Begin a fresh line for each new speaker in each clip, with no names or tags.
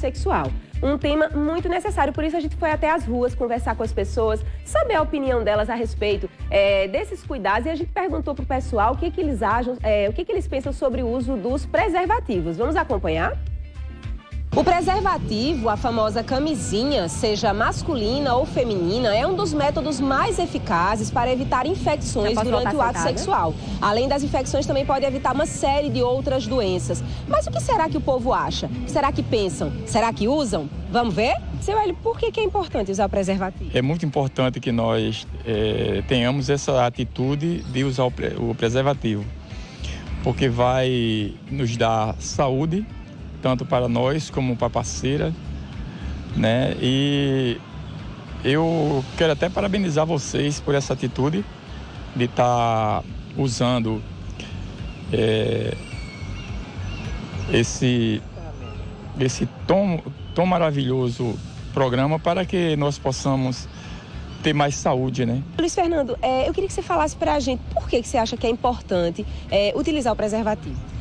sexual. Um tema muito necessário, por isso a gente foi até as ruas conversar com as pessoas, saber a opinião delas a respeito desses cuidados, e a gente perguntou para o pessoal o que eles acham, o que eles pensam sobre o uso dos preservativos. Vamos acompanhar? O preservativo, a famosa camisinha, seja masculina ou feminina, é um dos métodos mais eficazes para evitar infecções durante o ato sexual. Além das infecções, também pode evitar uma série de outras doenças. Mas o que será que o povo acha? Será que pensam? Será que usam? Vamos ver? Seu Hélio, por que é importante usar o preservativo?
É muito importante que nós tenhamos essa atitude de usar o preservativo, porque vai nos dar saúde, tanto para nós como para a parceira, né? E eu quero até parabenizar vocês por essa atitude de estar usando esse tão maravilhoso programa para que nós possamos ter mais saúde, né?
Luiz Fernando, eu queria que você falasse para a gente por que você acha que é importante utilizar o preservativo.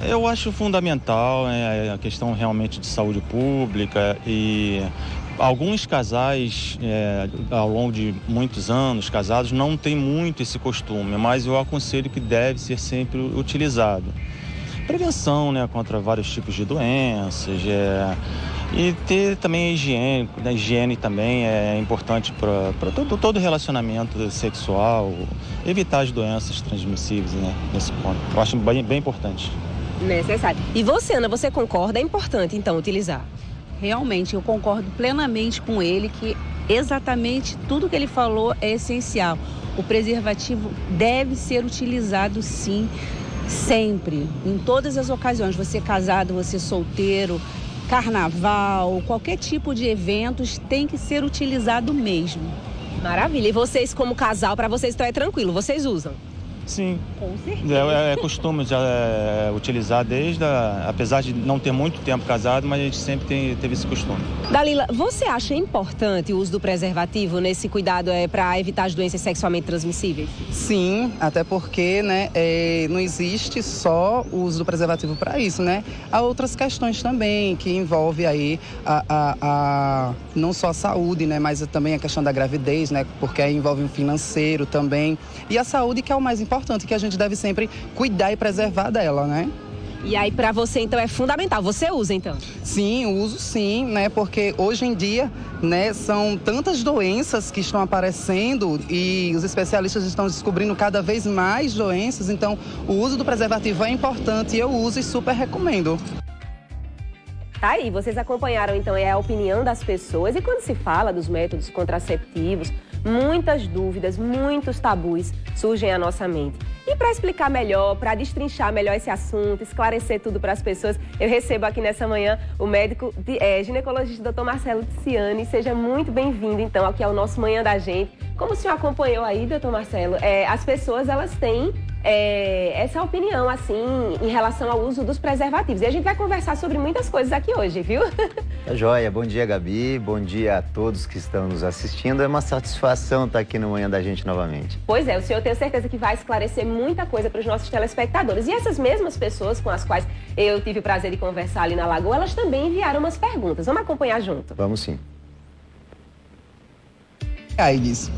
Eu acho fundamental a questão realmente de saúde pública, e alguns casais, ao longo de muitos anos casados, não têm muito esse costume, mas eu aconselho que deve ser sempre utilizado. Prevenção, né, contra vários tipos de doenças, e ter também a higiene. A higiene também é importante para todo relacionamento sexual, evitar as doenças transmissíveis, né, nesse ponto. Eu acho bem importante.
Necessário. E você, Ana, você concorda? É importante, então, utilizar?
Realmente, eu concordo plenamente com ele que exatamente tudo que ele falou é essencial. O preservativo deve ser utilizado, sim, sempre, em todas as ocasiões. Você casado, você solteiro, carnaval, qualquer tipo de eventos tem que ser utilizado mesmo.
Maravilha. E vocês, como casal, para vocês então é tranquilo, vocês usam?
Sim,
com certeza.
É costume já utilizar apesar de não ter muito tempo casado, mas a gente sempre teve esse costume.
Dalila, você acha importante o uso do preservativo nesse cuidado para evitar as doenças sexualmente transmissíveis?
Sim, até porque, né, não existe só o uso do preservativo para isso, né? Há outras questões também que envolvem aí não só a saúde, né, mas também a questão da gravidez, né, porque aí envolve o financeiro também, e a saúde, que é o mais importante, que a gente deve sempre cuidar e preservar dela, né?
E aí, para você, então, é fundamental. Você usa, então?
Sim, uso sim, né? Porque hoje em dia, né, são tantas doenças que estão aparecendo e os especialistas estão descobrindo cada vez mais doenças. Então, o uso do preservativo é importante e eu uso e super recomendo.
Tá aí, vocês acompanharam, então, a opinião das pessoas. E quando se fala dos métodos contraceptivos, muitas dúvidas, muitos tabus surgem à nossa mente. E para explicar melhor, para destrinchar melhor esse assunto, esclarecer tudo para as pessoas, eu recebo aqui nessa manhã o médico ginecologista Dr. Marcelo Ticiani. Seja muito bem-vindo, então, aqui ao nosso Manhã da Gente. Como o senhor acompanhou aí, Dr. Marcelo, as pessoas, elas têm essa opinião, assim, em relação ao uso dos preservativos. E a gente vai conversar sobre muitas coisas aqui hoje, viu?
Tá joia. Bom dia, Gabi. Bom dia a todos que estão nos assistindo. É uma satisfação estar aqui no Manhã da Gente novamente.
Pois é, o senhor tem certeza que vai esclarecer muita coisa para os nossos telespectadores. E essas mesmas pessoas com as quais eu tive o prazer de conversar ali na Lagoa, elas também enviaram umas perguntas. Vamos acompanhar junto?
Vamos sim.
AIDS,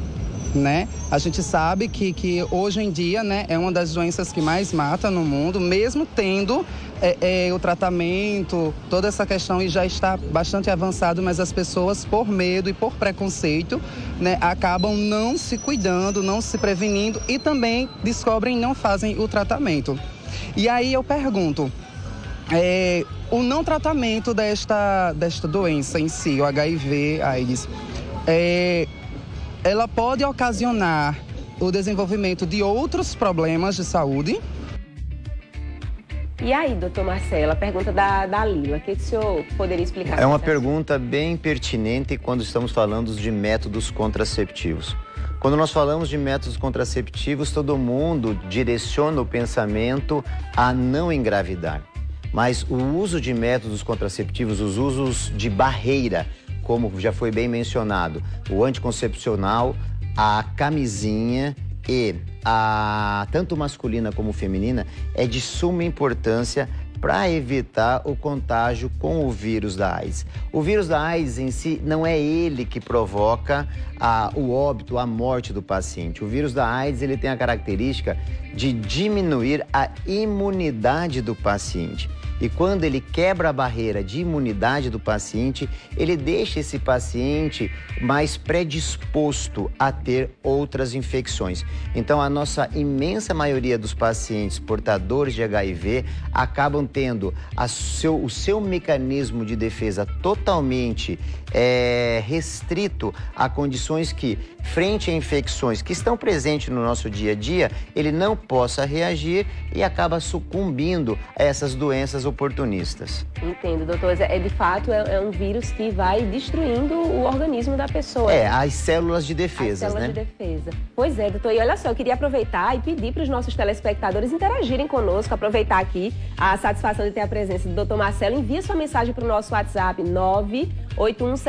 né? A gente sabe que hoje em dia, né, é uma das doenças que mais mata no mundo, mesmo tendo o tratamento, toda essa questão, e já está bastante avançado, mas as pessoas, por medo e por preconceito, né, acabam não se cuidando, não se prevenindo e também descobrem e não fazem o tratamento. E aí eu pergunto, o não tratamento desta doença em si, o HIV, AIDS, ela pode ocasionar o desenvolvimento de outros problemas de saúde?
E aí, doutor Marcelo, a pergunta da Lila, o que o senhor poderia explicar?
É uma pergunta bem pertinente quando estamos falando de métodos contraceptivos. Quando nós falamos de métodos contraceptivos, todo mundo direciona o pensamento a não engravidar. Mas o uso de métodos contraceptivos, os usos de barreira, como já foi bem mencionado, o anticoncepcional, a camisinha e tanto masculina como feminina, é de suma importância para evitar o contágio com o vírus da AIDS. O vírus da AIDS em si não é ele que provoca o óbito, a morte do paciente. O vírus da AIDS ele tem a característica de diminuir a imunidade do paciente. E quando ele quebra a barreira de imunidade do paciente, ele deixa esse paciente mais predisposto a ter outras infecções. Então, a nossa imensa maioria dos pacientes portadores de HIV acabam tendo o seu mecanismo de defesa totalmente restrito a condições que, frente a infecções que estão presentes no nosso dia a dia, ele não possa reagir e acaba sucumbindo a essas doenças oportunistas.
Entendo, doutor. De fato, é um vírus que vai destruindo o organismo da pessoa.
As células de defesa,
as células de defesa. Pois é, doutor. E olha só, eu queria aproveitar e pedir para os nossos telespectadores interagirem conosco, aproveitar aqui a satisfação de ter a presença do doutor Marcelo. Envie sua mensagem para o nosso WhatsApp 981733660,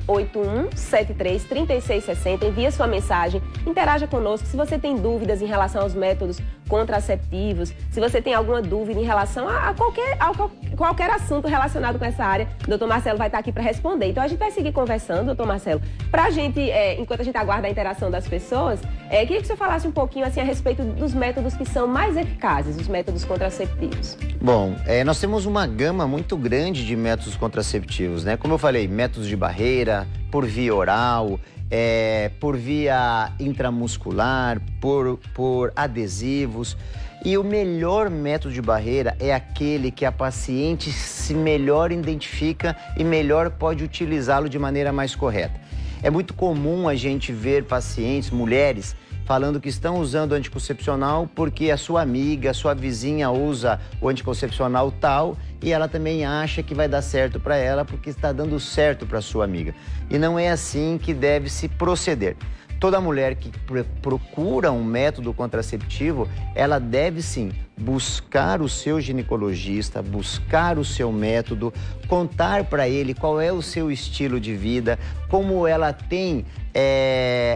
981733660. Envie sua mensagem, interaja conosco. Se você tem dúvidas em relação aos métodos contraceptivos, se você tem alguma dúvida em relação a qualquer assunto relacionado com essa área, o doutor Marcelo vai estar aqui para responder. Então, a gente vai seguir conversando, doutor Marcelo, para a gente, enquanto a gente aguarda a interação das pessoas, queria que o senhor falasse um pouquinho assim, a respeito dos métodos que são mais eficazes, os métodos contraceptivos.
Bom, nós temos uma gama muito grande de métodos contraceptivos, né? Como eu falei, métodos de barreira, por via oral, por via intramuscular, por adesivos. E o melhor método de barreira é aquele que a paciente se melhor identifica e melhor pode utilizá-lo de maneira mais correta. É muito comum a gente ver pacientes, mulheres, falando que estão usando o anticoncepcional porque a sua amiga, a sua vizinha usa o anticoncepcional tal e ela também acha que vai dar certo para ela porque está dando certo para sua amiga. E não é assim que deve se proceder. Toda mulher que procura um método contraceptivo, ela deve sim buscar o seu ginecologista, buscar o seu método, contar para ele qual é o seu estilo de vida, como ela tem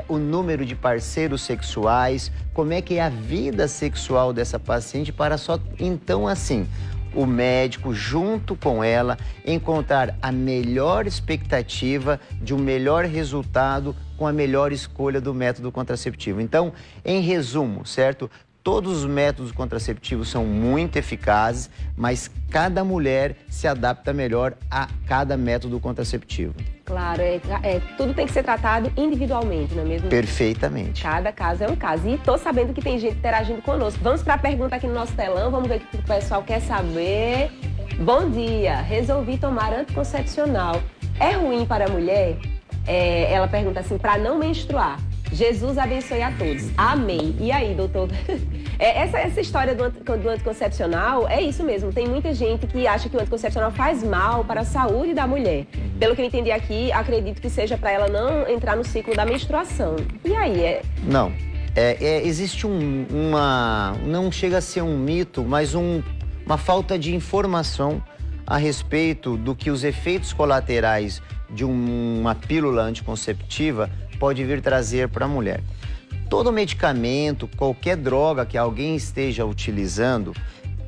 o número de parceiros sexuais, como é que é a vida sexual dessa paciente, para só então assim o médico, junto com ela, encontrar a melhor expectativa de um melhor resultado com a melhor escolha do método contraceptivo. Então, em resumo, certo? Todos os métodos contraceptivos são muito eficazes, mas cada mulher se adapta melhor a cada método contraceptivo.
Claro, tudo tem que ser tratado individualmente, não é mesmo?
Perfeitamente.
Cada caso é um caso. E estou sabendo que tem gente interagindo conosco. Vamos para a pergunta aqui no nosso telão, vamos ver o que o pessoal quer saber. Bom dia, resolvi tomar anticoncepcional. É ruim para a mulher? Ela pergunta assim, para não menstruar. Jesus abençoe a todos. Amém. E aí, doutor? Essa história do anticoncepcional é isso mesmo. Tem muita gente que acha que o anticoncepcional faz mal para a saúde da mulher. Pelo que eu entendi aqui, acredito que seja para ela não entrar no ciclo da menstruação. E aí?
Não. Existe não chega a ser um mito, mas uma falta de informação a respeito do que os efeitos colaterais de uma pílula anticonceptiva pode vir trazer para a mulher. Todo medicamento, qualquer droga que alguém esteja utilizando,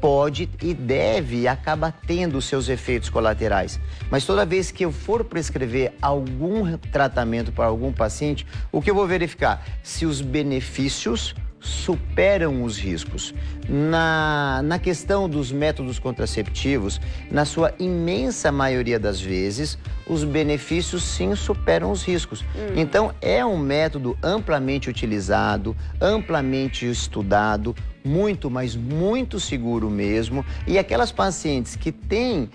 pode e deve e acaba tendo os seus efeitos colaterais. Mas toda vez que eu for prescrever algum tratamento para algum paciente, o que eu vou verificar? Se os benefícios superam os riscos. Na questão dos métodos contraceptivos, na sua imensa maioria das vezes, os benefícios sim superam os riscos. Então, é um método amplamente utilizado, amplamente estudado, muito, mas muito seguro mesmo. E aquelas pacientes que têm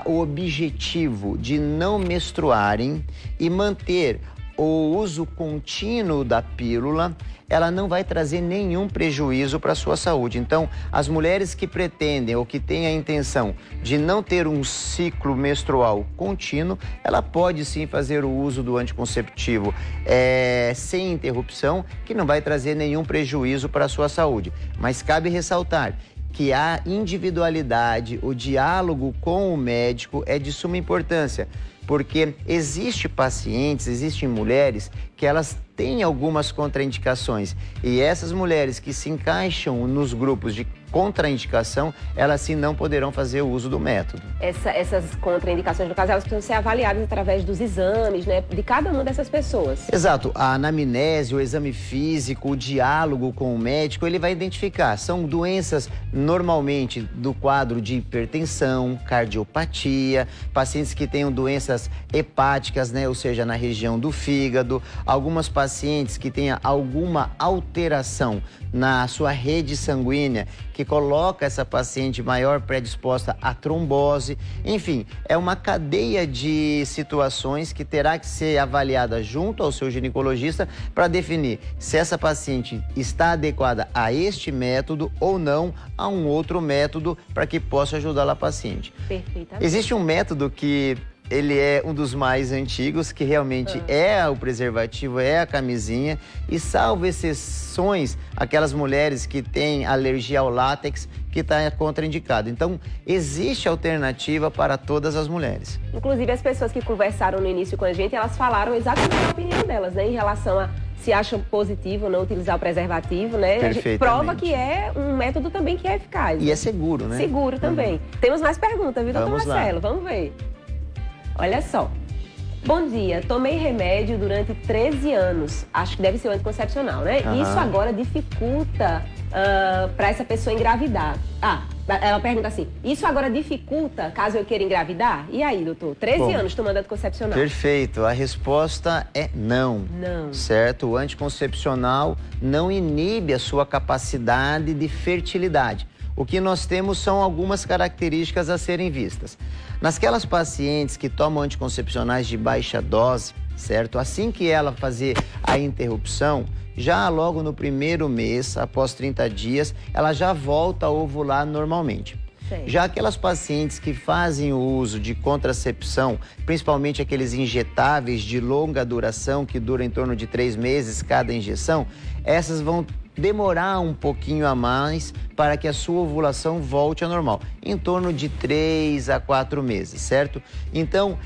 o objetivo de não menstruarem e manter o uso contínuo da pílula, ela não vai trazer nenhum prejuízo para a sua saúde. Então, as mulheres que pretendem ou que têm a intenção de não ter um ciclo menstrual contínuo, ela pode sim fazer o uso do anticonceptivo sem interrupção, que não vai trazer nenhum prejuízo para a sua saúde. Mas cabe ressaltar que a individualidade, o diálogo com o médico é de suma importância, porque existem mulheres que elas têm algumas contraindicações e essas mulheres que se encaixam nos grupos de contraindicação, elas sim não poderão fazer o uso do método.
Essas contraindicações, no caso, elas precisam ser avaliadas através dos exames, né, de cada uma dessas pessoas.
Exato. A anamnese, o exame físico, o diálogo com o médico, ele vai identificar. São doenças normalmente do quadro de hipertensão, cardiopatia, pacientes que tenham doenças hepáticas, né, ou seja, na região do fígado, algumas pacientes que tenham alguma alteração na sua rede sanguínea, que coloca essa paciente maior predisposta à trombose. Enfim, é uma cadeia de situações que terá que ser avaliada junto ao seu ginecologista para definir se essa paciente está adequada a este método ou não a um outro método para que possa ajudá-la a paciente.
Perfeitamente.
Existe um método que ele é um dos mais antigos, que realmente é o preservativo, é a camisinha, e salvo exceções, aquelas mulheres que têm alergia ao látex, que está contraindicado. Então, existe alternativa para todas as mulheres.
Inclusive, as pessoas que conversaram no início com a gente, elas falaram exatamente a opinião delas, né, em relação a se acham positivo ou não utilizar o preservativo, né? A gente prova que é um método também que é eficaz.
E é seguro, né?
Seguro também. Temos mais perguntas, viu, doutor Marcelo?
Lá.
Vamos ver. Olha só. Bom dia, tomei remédio durante 13 anos. Acho que deve ser o anticoncepcional, né? Isso agora dificulta para essa pessoa engravidar. Ela pergunta assim, isso agora dificulta caso eu queira engravidar? E aí, doutor? 13 anos tomando anticoncepcional.
Perfeito. A resposta é não.
Não.
Certo? O anticoncepcional não inibe a sua capacidade de fertilidade. O que nós temos são algumas características a serem vistas. Nasquelas pacientes que tomam anticoncepcionais de baixa dose, certo? Assim que ela fazer a interrupção, já logo no primeiro mês, após 30 dias, ela já volta a ovular normalmente. Já aquelas pacientes que fazem o uso de contracepção, principalmente aqueles injetáveis de longa duração, que duram em torno de 3 meses cada injeção, essas vão demorar um pouquinho a mais para que a sua ovulação volte ao normal, em torno de 3 a 4 meses, certo? Então,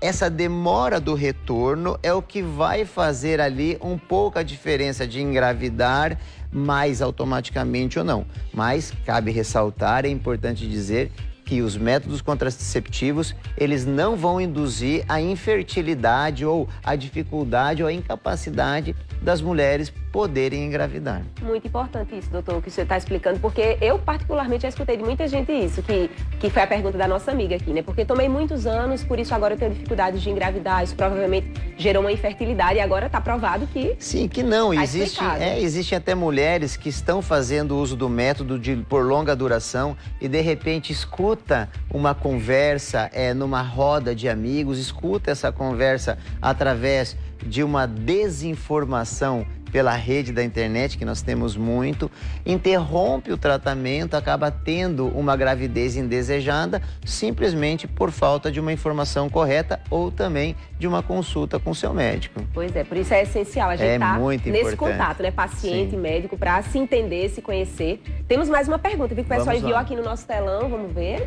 essa demora do retorno é o que vai fazer ali um pouco a diferença de engravidar mais automaticamente ou não. Mas cabe ressaltar, é importante dizer que os métodos contraceptivos, eles não vão induzir a infertilidade ou a dificuldade ou a incapacidade das mulheres poderem engravidar.
Muito importante isso, doutor, o que você está explicando, porque eu particularmente já escutei de muita gente isso, que foi a pergunta da nossa amiga aqui, né? Porque tomei muitos anos, por isso agora eu tenho dificuldade de engravidar, isso provavelmente gerou uma infertilidade e agora está provado que...
Sim, que não. Existem até mulheres que estão fazendo uso do método por longa duração e de repente escuta uma conversa numa roda de amigos, escuta essa conversa através de uma desinformação pela rede da internet, que nós temos muito, interrompe o tratamento, acaba tendo uma gravidez indesejada, simplesmente por falta de uma informação correta ou também de uma consulta com o seu médico.
Pois é, por isso é essencial a gente estar nesse contato, né? Paciente, médico, para se entender, se conhecer. Temos mais uma pergunta, viu, que o pessoal enviou aqui no nosso telão, vamos ver.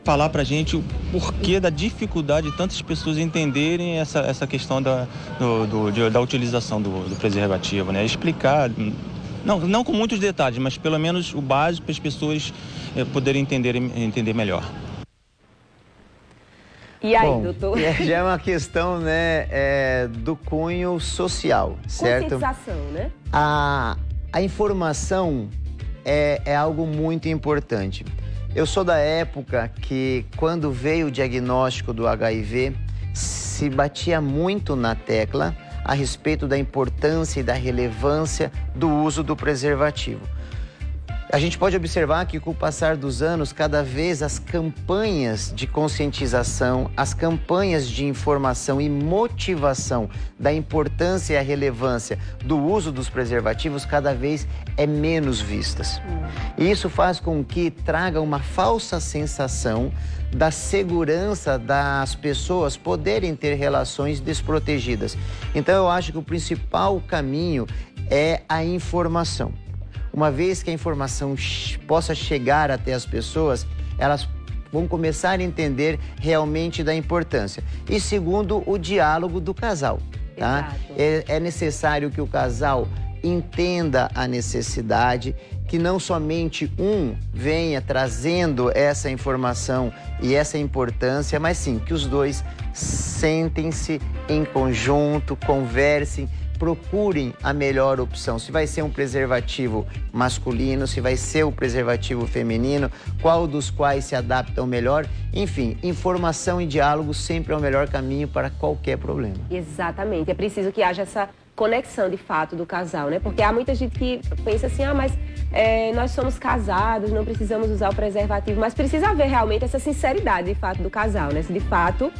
Falar pra gente o porquê da dificuldade de tantas pessoas entenderem essa questão da utilização do preservativo, né? Explicar, não com muitos detalhes, mas pelo menos o básico para as pessoas poderem entender melhor.
E aí, doutor?
Já é uma questão, né, do cunho social, certo?
Conscientização, né?
A informação é algo muito importante. Eu sou da época que, quando veio o diagnóstico do HIV, se batia muito na tecla a respeito da importância e da relevância do uso do preservativo. A gente pode observar que, com o passar dos anos, cada vez as campanhas de conscientização, as campanhas de informação e motivação da importância e a relevância do uso dos preservativos cada vez é menos vistas. E isso faz com que traga uma falsa sensação da segurança das pessoas poderem ter relações desprotegidas. Então, eu acho que o principal caminho é a informação. Uma vez que a informação possa chegar até as pessoas, elas vão começar a entender realmente da importância. E segundo, o diálogo do casal, tá? É necessário que o casal entenda a necessidade, que não somente um venha trazendo essa informação e essa importância, mas sim que os dois sentem-se em conjunto, conversem, procurem a melhor opção. Se vai ser um preservativo masculino, se vai ser um preservativo feminino, qual dos quais se adaptam melhor. Enfim, informação e diálogo sempre é o melhor caminho para qualquer problema.
Exatamente. É preciso que haja essa conexão, de fato, do casal, né? Porque há muita gente que pensa assim, mas nós somos casados, não precisamos usar o preservativo. Mas precisa haver realmente essa sinceridade, de fato, do casal, né? Se de fato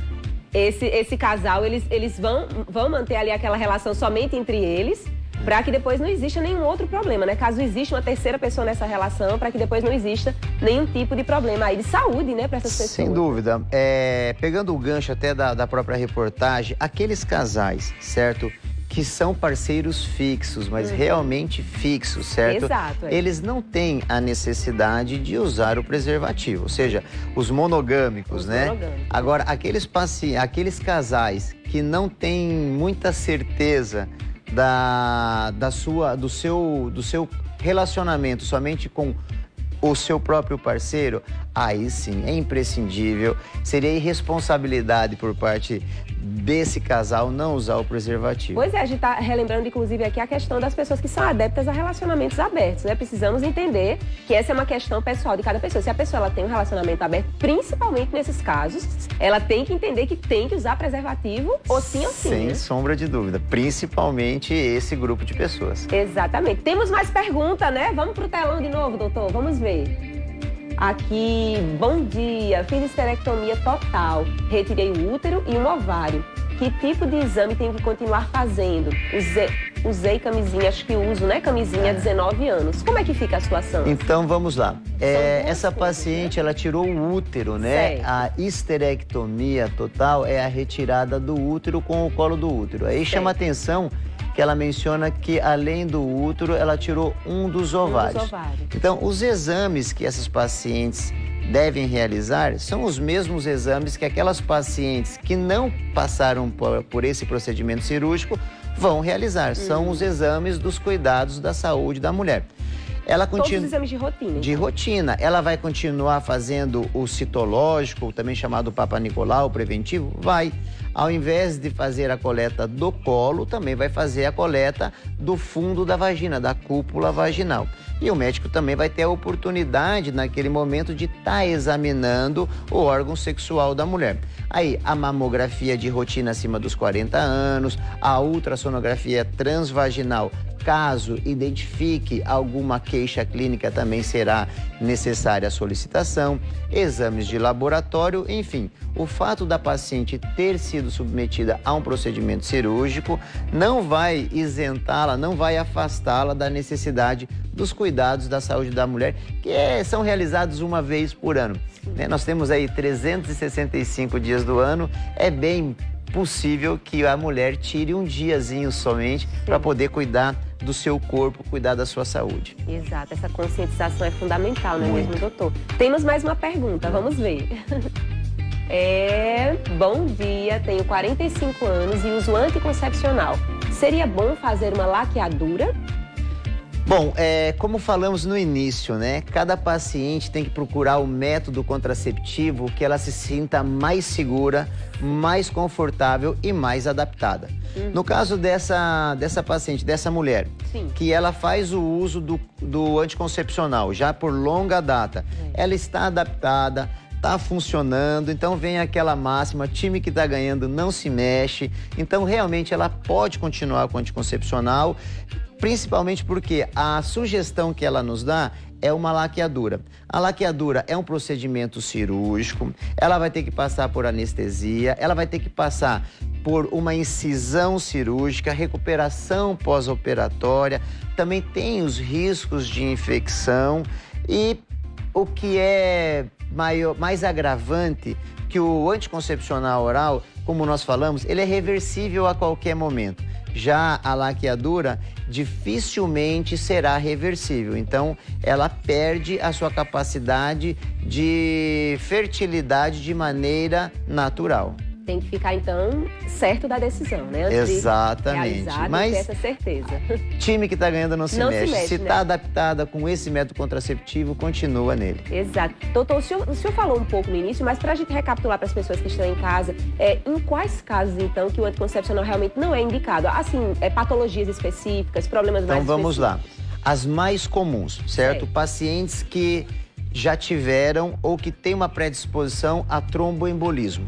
esse casal, eles vão manter ali aquela relação somente entre eles, para que depois não exista nenhum outro problema, né? Caso exista uma terceira pessoa nessa relação, para que depois não exista nenhum tipo de problema aí de saúde, né, para essas pessoas.
Sem dúvida. Pegando o gancho até da própria reportagem, aqueles casais, certo? Que são parceiros fixos, mas realmente fixos, certo?
Exato.
Eles não têm a necessidade de usar o preservativo, ou seja, os monogâmicos, né?
Monogâmicos.
Agora, aqueles casais que não têm muita certeza do seu relacionamento somente com o seu próprio parceiro, aí sim, é imprescindível, seria irresponsabilidade por parte desse casal não usar o preservativo.
Pois é, a gente está relembrando, inclusive, aqui a questão das pessoas que são adeptas a relacionamentos abertos, né? Precisamos entender que essa é uma questão pessoal de cada pessoa. Se a pessoa ela tem um relacionamento aberto, principalmente nesses casos, ela tem que entender que tem que usar preservativo, ou sim ou sim.
Sem sombra de dúvida, principalmente esse grupo de pessoas.
Exatamente. Temos mais pergunta, né? Vamos pro telão de novo, doutor, vamos ver. Aqui, bom dia, fiz esterectomia total, retirei o útero e um ovário. Que tipo de exame tenho que continuar fazendo? Usei camisinha, acho que uso, né, camisinha há 19 anos. Como é que fica a situação?
Então, vamos lá. Essa paciente, ela tirou o útero, né?
Certo.
A histerectomia total é a retirada do útero com o colo do útero. Aí chama atenção que ela menciona que, além do útero, ela tirou um dos ovários. Então, os exames que essas pacientes devem realizar são os mesmos exames que aquelas pacientes que não passaram por esse procedimento cirúrgico vão realizar. São os exames dos cuidados da saúde da mulher.
Todos os exames de rotina.
De rotina. Ela vai continuar fazendo o citológico, também chamado Papa Nicolau, preventivo? Vai. Ao invés de fazer a coleta do colo, também vai fazer a coleta do fundo da vagina, da cúpula vaginal. E o médico também vai ter a oportunidade, naquele momento, de estar examinando o órgão sexual da mulher. Aí, a mamografia de rotina acima dos 40 anos, a ultrassonografia transvaginal, caso identifique alguma queixa clínica, também será necessária a solicitação, exames de laboratório, enfim. O fato da paciente ter sido submetida a um procedimento cirúrgico não vai isentá-la, não vai afastá-la da necessidade dos cuidados da saúde da mulher, que são realizados uma vez por ano. Né? Nós temos aí 365 dias do ano, é bem possível que a mulher tire um diazinho somente para poder cuidar do seu corpo, cuidar da sua saúde.
Exato, essa conscientização é fundamental, não é mesmo, doutor? Temos mais uma pergunta, vamos ver. Bom dia, tenho 45 anos e uso anticoncepcional. Seria bom fazer uma laqueadura?
Bom, como falamos no início, né? Cada paciente tem que procurar o método contraceptivo que ela se sinta mais segura, mais confortável e mais adaptada. No caso dessa paciente, dessa mulher, que ela faz o uso do anticoncepcional já por longa data, ela está adaptada, está funcionando, então vem aquela máxima, time que está ganhando não se mexe, então realmente ela pode continuar com o anticoncepcional, principalmente porque a sugestão que ela nos dá é uma laqueadura. A laqueadura é um procedimento cirúrgico, ela vai ter que passar por anestesia, ela vai ter que passar por uma incisão cirúrgica, recuperação pós-operatória, também tem os riscos de infecção e o que é mais agravante, que o anticoncepcional oral, como nós falamos, ele é reversível a qualquer momento. Já a laqueadura dificilmente será reversível, então ela perde a sua capacidade de fertilidade de maneira natural.
Tem que ficar, então, certo da decisão, né? Antes
Exatamente.
de realizar,
Mas
ter essa certeza.
time que está ganhando não se mexe. Se
né?
está adaptada com esse método contraceptivo, continua nele.
Exato. Doutor, o senhor falou um pouco no início, mas para a gente recapitular para as pessoas que estão em casa, em quais casos, então, que o anticoncepcional realmente não é indicado? Assim, patologias específicas, problemas mais
específicos? Então, vamos lá. As mais comuns, certo?
Sei.
Pacientes que já tiveram ou que têm uma predisposição a tromboembolismo.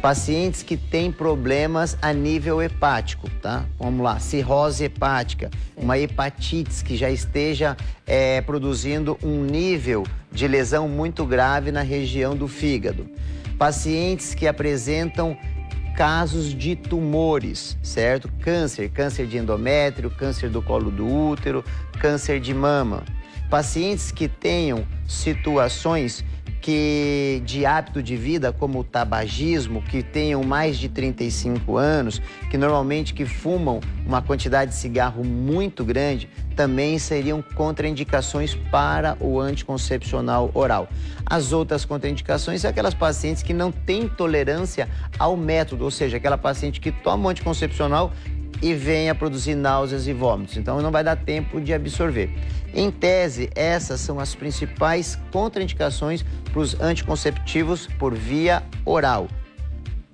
Pacientes que têm problemas a nível hepático, tá? Vamos lá, cirrose hepática, uma hepatite que já esteja produzindo um nível de lesão muito grave na região do fígado. Pacientes que apresentam casos de tumores, certo? Câncer de endométrio, câncer do colo do útero, câncer de mama. Pacientes que tenham situações de hábito de vida, como o tabagismo, que tenham mais de 35 anos, que normalmente que fumam uma quantidade de cigarro muito grande, também seriam contraindicações para o anticoncepcional oral. As outras contraindicações são aquelas pacientes que não têm tolerância ao método, ou seja, aquela paciente que toma o anticoncepcional e vem a produzir náuseas e vômitos. Então, não vai dar tempo de absorver. Em tese, essas são as principais contraindicações para os anticonceptivos por via oral.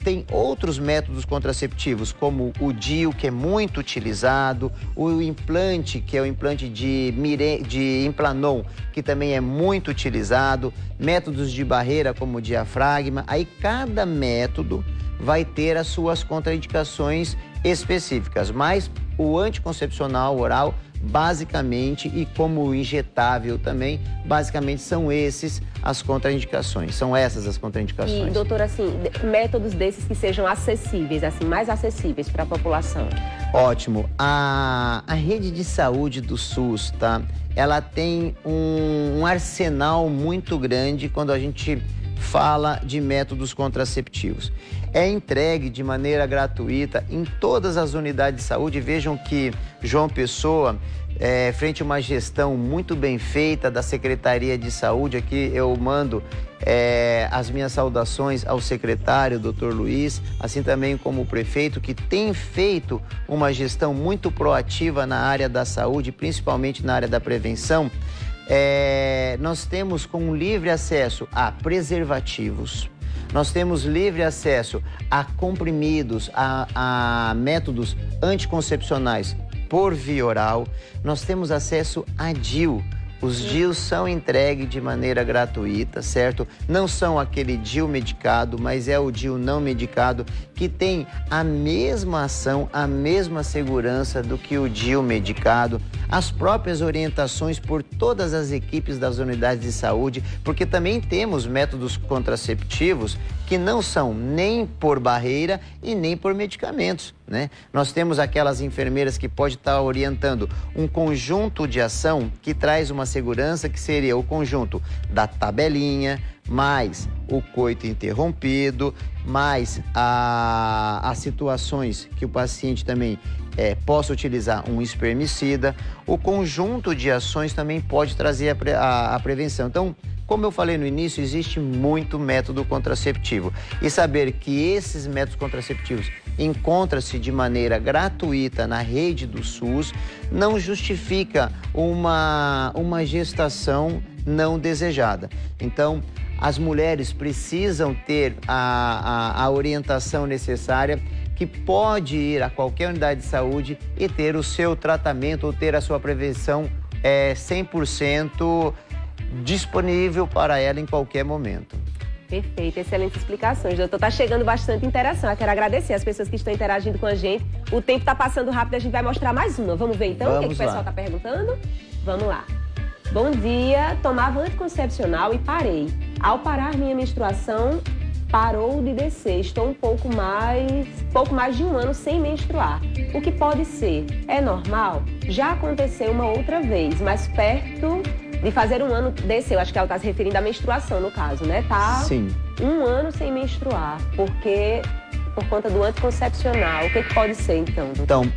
Tem outros métodos contraceptivos, como o DIU, que é muito utilizado, o implante, que é o implante de Implanon, que também é muito utilizado, métodos de barreira, como o diafragma. Aí, cada método vai ter as suas contraindicações específicas, mas o anticoncepcional oral, basicamente, e como injetável também, basicamente são essas as contraindicações.
E, doutor, assim, métodos desses que sejam acessíveis, assim, mais acessíveis para a população.
Ótimo. A rede de saúde do SUS, tá? Ela tem um arsenal muito grande quando a gente fala de métodos contraceptivos. É entregue de maneira gratuita em todas as unidades de saúde. Vejam que João Pessoa, frente a uma gestão muito bem feita da Secretaria de Saúde, aqui eu mando as minhas saudações ao secretário, Dr. Luiz, assim também como o prefeito, que tem feito uma gestão muito proativa na área da saúde, principalmente na área da prevenção. Nós temos com livre acesso a preservativos, nós temos livre acesso a comprimidos, a métodos anticoncepcionais por via oral, nós temos acesso a DIU. Os DIUs são entregues de maneira gratuita, certo? Não são aquele DIU medicado, mas é o DIU não medicado, que tem a mesma ação, a mesma segurança do que o DIU medicado, as próprias orientações por todas as equipes das unidades de saúde, porque também temos métodos contraceptivos que não são nem por barreira e nem por medicamentos, né? Nós temos aquelas enfermeiras que podem estar orientando um conjunto de ação que traz uma segurança, que seria o conjunto da tabelinha, mais o coito interrompido, mais as situações que o paciente também possa utilizar um espermicida. O conjunto de ações também pode trazer a prevenção. Então, como eu falei no início, existe muito método contraceptivo. E saber que esses métodos contraceptivos encontram-se de maneira gratuita na rede do SUS não justifica uma gestação não desejada. Então, as mulheres precisam ter a orientação necessária, que pode ir a qualquer unidade de saúde e ter o seu tratamento ou ter a sua prevenção 100% disponível para ela em qualquer momento.
Perfeito, excelentes explicações, doutor. Está chegando bastante interação. Eu quero agradecer as pessoas que estão interagindo com a gente. O tempo está passando rápido, a gente vai mostrar mais uma. Vamos ver então o que o pessoal está perguntando? Vamos lá. Bom dia, tomava anticoncepcional e parei. Ao parar minha menstruação, parou de descer. Estou pouco mais de um ano sem menstruar. O que pode ser? É normal? Já aconteceu uma outra vez, mas perto de fazer um ano desceu. Acho que ela está se referindo à menstruação, no caso, né? Tá.
Sim.
Um ano sem menstruar, porque por conta do anticoncepcional. O que pode ser, então, doutor?
Então,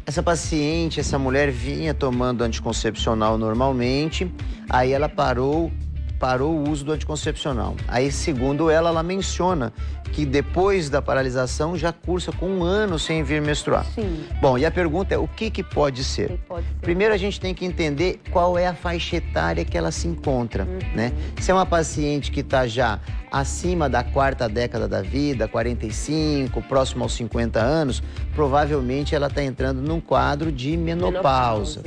essa paciente, essa mulher vinha tomando anticoncepcional normalmente, aí ela parou parou o uso do anticoncepcional. Aí, segundo ela menciona que depois da paralisação já cursa com 1 ano sem vir menstruar.
Sim.
Bom, e a pergunta é, o que pode ser? Primeiro a gente tem que entender qual é a faixa etária que ela se encontra, né? Se é uma paciente que está já acima da 4ª década da vida, 45, próximo aos 50 anos, provavelmente ela está entrando num quadro de menopausa.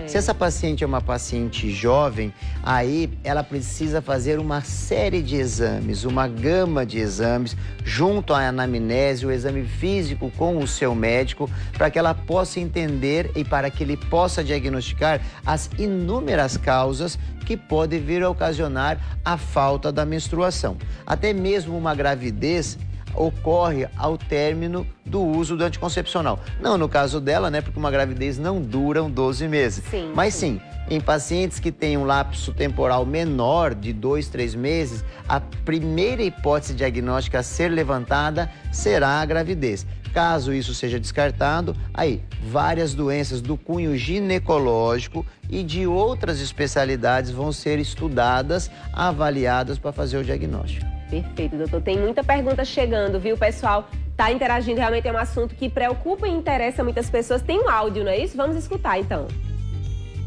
Se essa paciente é uma paciente jovem, aí ela precisa fazer uma série de exames, uma gama de exames, junto à anamnese, o exame físico com o seu médico, para que ela possa entender e para que ele possa diagnosticar as inúmeras causas que podem vir a ocasionar a falta da menstruação. Até mesmo uma gravidez ocorre ao término do uso do anticoncepcional. Não no caso dela, né? Porque uma gravidez não dura 12 meses.
Sim,
mas sim, em pacientes que têm um lapso temporal menor de 2, 3 meses, a primeira hipótese diagnóstica a ser levantada será a gravidez. Caso isso seja descartado, aí várias doenças do cunho ginecológico e de outras especialidades vão ser estudadas, avaliadas para fazer o diagnóstico.
Perfeito, doutor. Tem muita pergunta chegando, viu, pessoal? Tá interagindo, realmente é um assunto que preocupa e interessa muitas pessoas. Tem um áudio, não é isso? Vamos escutar, então.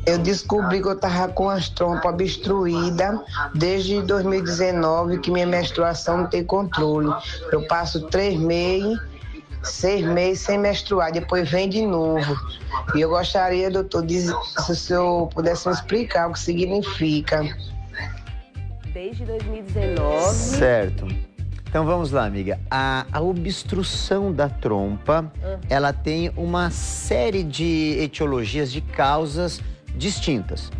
Eu descobri que eu tava com as trompas obstruídas desde 2019, que minha menstruação não tem controle. Eu passo 3 meses, 6 meses sem menstruar, depois vem de novo. E eu gostaria, doutor, se o senhor pudesse me explicar o que significa.
Desde 2019.
Certo. Então vamos lá, amiga. A obstrução da trompa, ela tem uma série de etiologias, de causas distintas.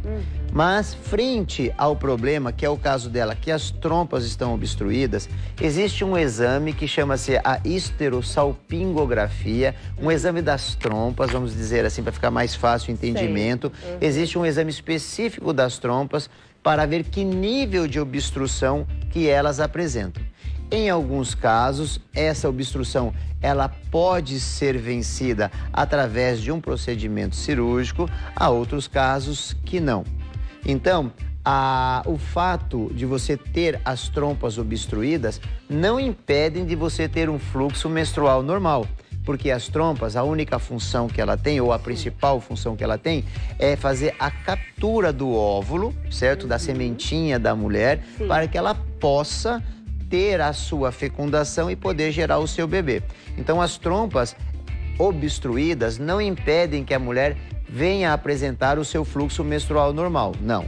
Mas frente ao problema, que é o caso dela, que as trompas estão obstruídas, existe um exame que chama-se a histerosalpingografia, um exame das trompas, vamos dizer assim, para ficar mais fácil o entendimento. Existe um exame específico das trompas para ver que nível de obstrução que elas apresentam. Em alguns casos, essa obstrução ela pode ser vencida através de um procedimento cirúrgico, há outros casos que não. Então, o fato de você ter as trompas obstruídas não impedem de você ter um fluxo menstrual normal. Porque as trompas, a única função que ela tem, ou a principal função que ela tem, é fazer a captura do óvulo, certo? Da sementinha da mulher, para que ela possa ter a sua fecundação e poder gerar o seu bebê. Então, as trompas obstruídas não impedem que a mulher venha a apresentar o seu fluxo menstrual normal, não.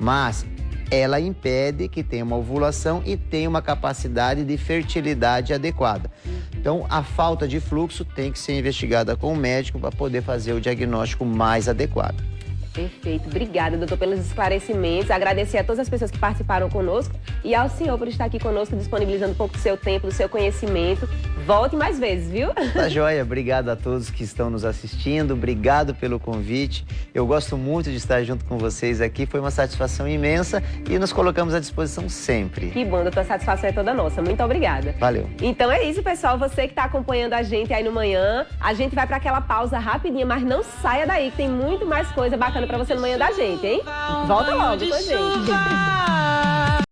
Mas ela impede que tenha uma ovulação e tenha uma capacidade de fertilidade adequada. Então, a falta de fluxo tem que ser investigada com o médico para poder fazer o diagnóstico mais adequado.
Perfeito. Obrigada, doutor, pelos esclarecimentos. Agradecer a todas as pessoas que participaram conosco e ao senhor por estar aqui conosco, disponibilizando um pouco do seu tempo, do seu conhecimento. Volte mais vezes, viu?
Tá joia. Obrigado a todos que estão nos assistindo. Obrigado pelo convite. Eu gosto muito de estar junto com vocês aqui. Foi uma satisfação imensa e nos colocamos à disposição sempre.
Que bom, doutor. A satisfação é toda nossa. Muito obrigada.
Valeu.
Então é isso, pessoal. Você que está acompanhando a gente aí no Manhã, a gente vai para aquela pausa rapidinha, mas não saia daí, que tem muito mais coisa bacana para você no Manhã da gente, hein? Volta logo com a gente.